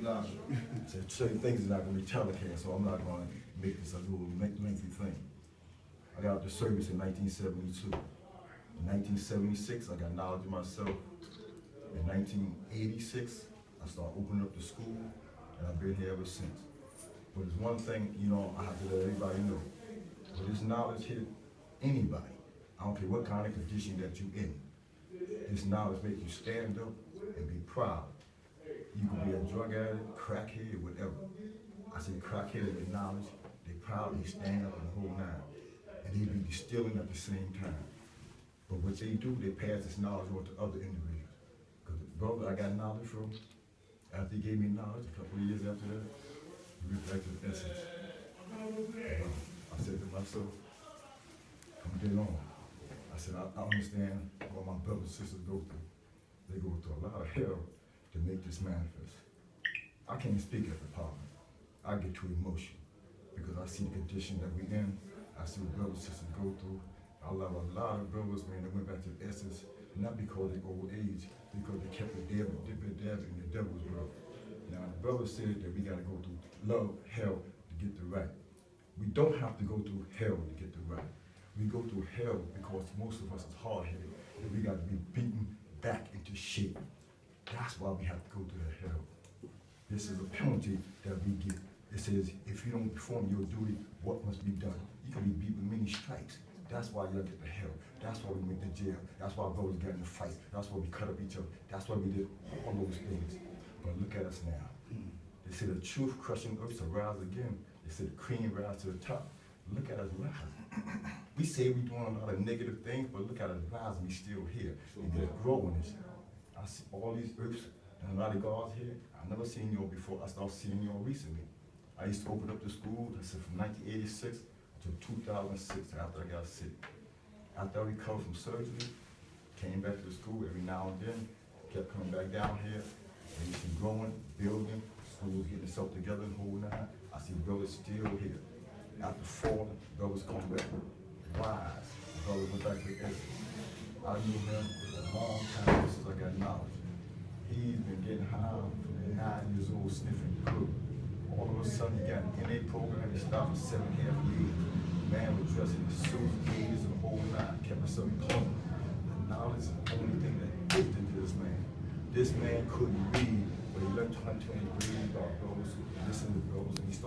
not. So certain things are not going to be telecast, so I'm not going to make this a little lengthy thing. I got out the service in 1972. In 1976, I got knowledge of myself. In 1986, I started opening up the school, and I've been here ever since. But there's one thing, I have to let everybody know. When this knowledge hit anybody, I don't care what kind of condition that you're in, this knowledge makes you stand up and be proud. You can be a drug addict, crackhead, whatever. I say crackhead with knowledge, they proudly stand up and the whole nine. And they be distilling at the same time. But what they do, they pass this knowledge on to other individuals. Because the brother I got knowledge from, after he gave me knowledge, a couple of years after that, he went back to the essence. I said to myself, from then on, I said, I understand what my brothers and sisters go through. They go through a lot of hell to make this manifest. I can't speak at the Parliament. I get too emotional because I see the condition that we're in. I see what brothers and sisters go through. I love a lot of brothers, man, that went back to the essence, not because they old age, because they kept the devil, dipping in the devil's world. Now, the brother said that we got to go through love, hell to get the right. We don't have to go through hell to get the right. We go through hell because most of us is hard-headed, and we got to be beaten back into shape. That's why we have to go through the hell. This is a penalty that we get. It says, if you don't perform your duty, what must be done? You can be beat with many stripes. That's why y'all get the hell. That's why we went to jail. That's why brothers got in a fight. That's why we cut up each other. That's why we did all those things. But look at us now. They say the truth crushing earth shall rise again. They say the cream rise to the top. Look at us rising. We say we're doing a lot of negative things, but look at us rising. We still here. And they're growing this. I see all these earths and a lot of guards here. I've never seen y'all before. I started seeing y'all recently. I used to open up the school, I said from 1986 to 2006 after I got sick. After I recovered from surgery, came back to the school every now and then, kept coming back down here, and it's been growing, building, schools getting itself together and whole nine. I see brothers still here. After falling, brothers come back, rise. Brothers went back to the essence. I knew him a long time since I got knowledge. He's been getting high from 9 years old, sniffing good. All of a sudden, he got an NA program. He stopped for 7.5 years. Man was dressing in suits, gaiters, and the whole nine, kept himself clean. The knowledge is the only thing that gifted this man. This man couldn't read, but he learned 120 read about those, listen to those, and he started